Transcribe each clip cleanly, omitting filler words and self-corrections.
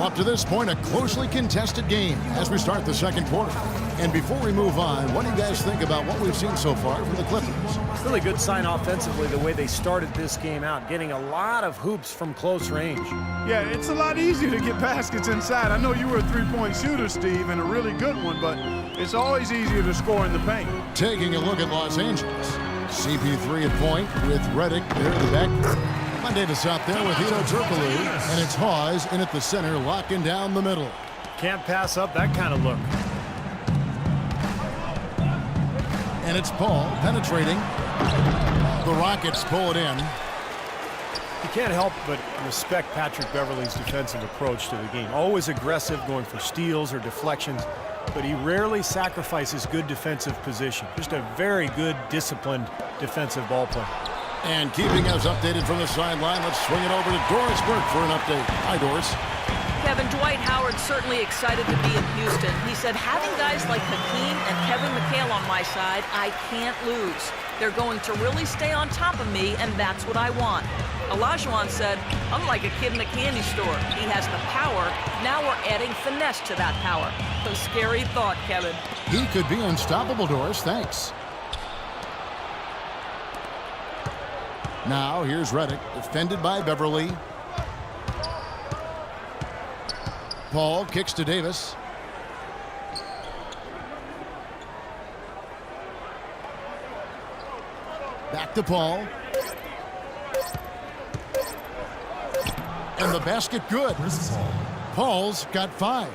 Well, up to this point, a closely contested game as we start the second quarter. And before we move on, what do you guys think about what we've seen so far from the Clippers? Really good sign offensively the way they started this game out, getting a lot of hoops from close range. Yeah, it's a lot easier to get baskets inside. I know you were a three-point shooter, Steve, and a really good one, but it's always easier to score in the paint. Taking a look at Los Angeles. CP3 at point with Redick there in the back. Davis out there with Hedo Turkoglu, and it's Hawes in at the center, locking down the middle. Can't pass up that kind of look. And it's Paul penetrating. The Rockets pull it in. You can't help but respect Patrick Beverley's defensive approach to the game. Always aggressive, going for steals or deflections, but he rarely sacrifices good defensive position. Just a very good, disciplined defensive ball player. And keeping us updated from the sideline, let's swing it over to Doris Burke for an update. Hi, Doris. Kevin, Dwight Howard's certainly excited to be in Houston. He said, having guys like Hakeem and Kevin McHale on my side, I can't lose. They're going to really stay on top of me, and that's what I want. Olajuwon said, I'm like a kid in a candy store. He has the power. Now we're adding finesse to that power. A scary thought, Kevin. He could be unstoppable, Doris. Thanks. Now, here's Redick, defended by Beverley. Paul kicks to Davis. Back to Paul. And the basket good. Paul's got 5.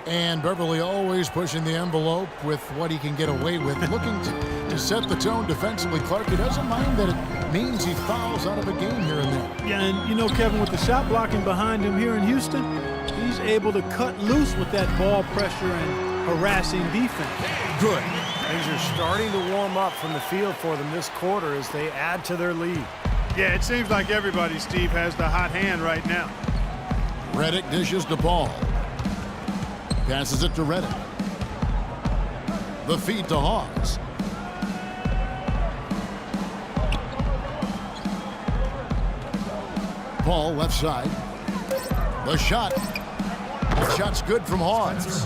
And Beverley always pushing the envelope with what he can get away with, looking to set the tone defensively. Clark, he doesn't mind that it means he fouls out of a game here and there. Yeah, and you know, Kevin, with the shot blocking behind him here in Houston, he's able to cut loose with that ball pressure and harassing defense. Good. Things are starting to warm up from the field for them this quarter as they add to their lead. Yeah, it seems like everybody, Steve, has the hot hand right now. Redick dishes to Paul. Passes it to Redick. The feed to Hawes. Paul left side. The shot. The shot's good from Hawes.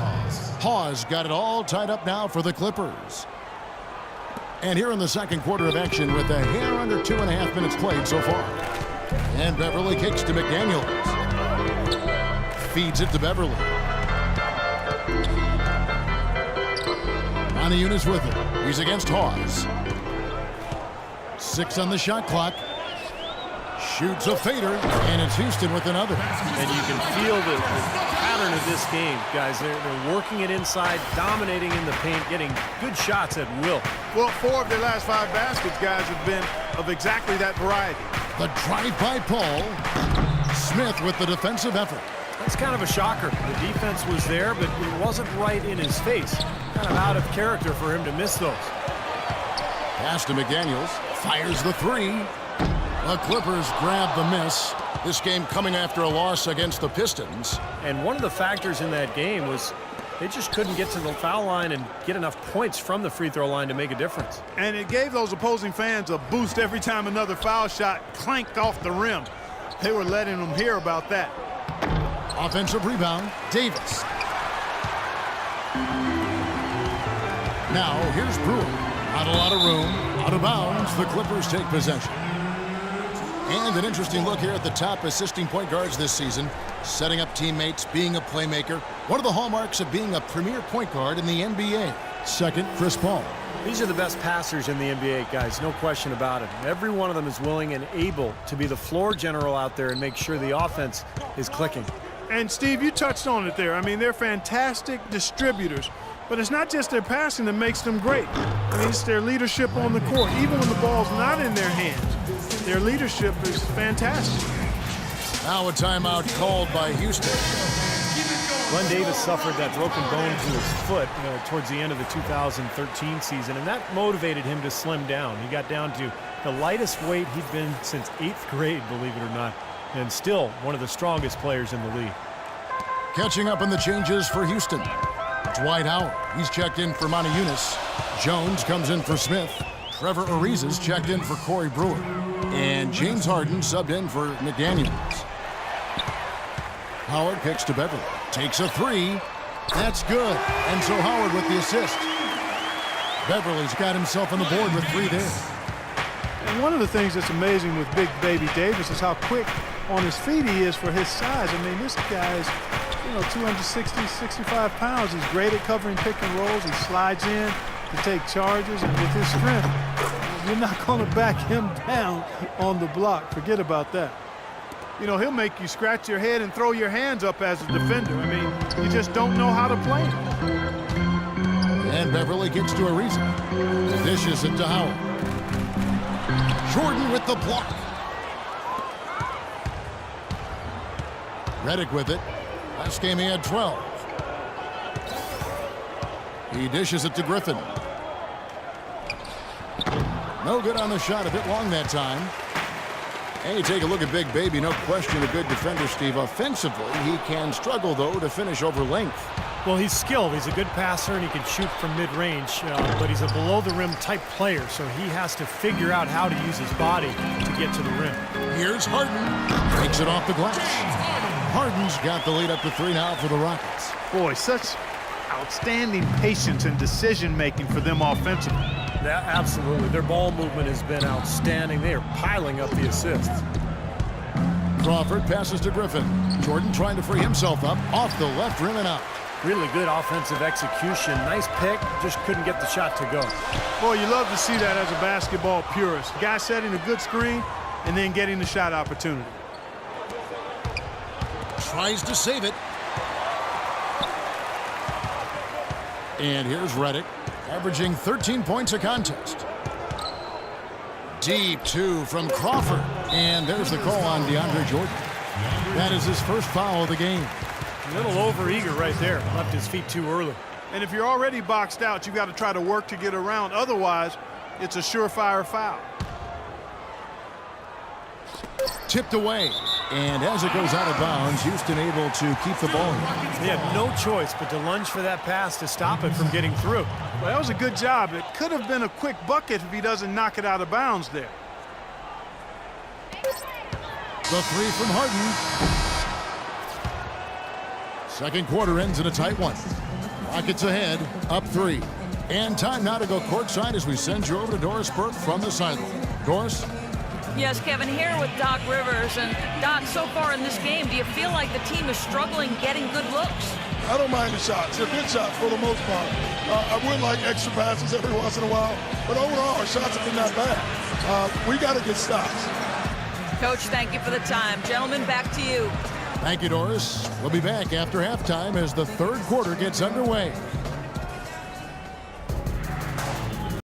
Hawes got it all tied up now for the Clippers. And here in the second quarter of action with a hair under 2.5 minutes played so far. And Beverley kicks to McDaniels. Feeds it to Beverley. Moniunas with it. He's against Hawes. 6 on the shot clock. Shoots a fader, and it's Houston with another. And you can feel the pattern of this game, guys. They're working it inside, dominating in the paint, getting good shots at will. Well, 4 of their last 5 baskets, guys, have been of exactly that variety. The drive by Paul. Smith with the defensive effort. That's kind of a shocker. The defense was there, but it wasn't right in his face. Kind of out of character for him to miss those. Pass to McDaniels. Fires the 3. The Clippers grab the miss. This game coming after a loss against the Pistons. And one of the factors in that game was they just couldn't get to the foul line and get enough points from the free throw line to make a difference. And it gave those opposing fans a boost every time another foul shot clanked off the rim. They were letting them hear about that. Offensive rebound, Davis. Now here's Brewer. Not a lot of room. Out of bounds, the Clippers take possession. And an interesting look here at the top assisting point guards this season. Setting up teammates, being a playmaker. One of the hallmarks of being a premier point guard in the NBA. Second, Chris Paul. These are the best passers in the NBA, guys, no question about it. Every one of them is willing and able to be the floor general out there and make sure the offense is clicking. And, Steve, you touched on it there. I mean, they're fantastic distributors. But it's not just their passing that makes them great. I mean, it's their leadership on the court. Even when the ball's not in their hands, their leadership is fantastic. Now a timeout called by Houston. Glenn Davis suffered that broken bone to his foot towards the end of the 2013 season, and that motivated him to slim down. He got down to the lightest weight he'd been since 8th grade, believe it or not, and still one of the strongest players in the league. Catching up on the changes for Houston. Dwight Howard, he's checked in for Moniunas. Jones comes in for Smith. Trevor Ariza's checked in for Corey Brewer. And James Harden subbed in for McDaniels. Howard kicks to Beverly. Takes a three. That's good. And so Howard with the assist. Beverly's got himself on the board with 3 there. And one of the things that's amazing with big baby Davis is how quick on his feet he is for his size. I mean, this guy is, 260, 65 pounds. He's great at covering pick and rolls. He slides in to take charges, and with his strength, you're not going to back him down on the block. Forget about that. He'll make you scratch your head and throw your hands up as a defender. I mean, you just don't know how to play him. And Beverly gets to Ariza. Dishes it to Howard. Jordan with the block. Redick with it. Last game he had 12. He dishes it to Griffin. No good on the shot, a bit long that time. And you take a look at Big Baby, no question a good defender, Steve. Offensively, he can struggle, though, to finish over length. Well, he's skilled. He's a good passer, and he can shoot from mid-range, but he's a below-the-rim type player, so he has to figure out how to use his body to get to the rim. Here's Harden. Takes it off the glass. Harden's got the lead up to 3 now for the Rockets. Boy, such outstanding patience and decision-making for them offensively. Yeah, absolutely. Their ball movement has been outstanding. They are piling up the assists. Crawford passes to Griffin. Jordan trying to free himself up off the left rim and out. Really good offensive execution. Nice pick, just couldn't get the shot to go. Boy, you love to see that as a basketball purist. Guy setting a good screen and then getting the shot opportunity. Tries to save it. And here's Redick, averaging 13 points a contest. Deep 2 from Crawford. And there's the call on DeAndre Jordan. That is his first foul of the game. A little over-eager right there. Left his feet too early. And if you're already boxed out, you've got to try to work to get around. Otherwise, it's a surefire foul. Tipped away. And as it goes out of bounds, Houston able to keep the ball. He had no choice but to lunge for that pass to stop it from getting through. Well, that was a good job. It could have been a quick bucket if he doesn't knock it out of bounds there. The 3 from Harden. Second quarter ends in a tight one. Rockets ahead, up 3. And time now to go courtside as we send you over to Doris Burke from the sideline. Doris? Yes, Kevin, here with Doc Rivers. And Doc, so far in this game, do you feel like the team is struggling getting good looks? I don't mind the shots. They're good shots for the most part. I would like extra passes every once in a while, but overall, our shots have been not bad. We got to get stops. Coach, thank you for the time. Gentlemen, back to you. Thank you, Doris. We'll be back after halftime as the third quarter gets underway.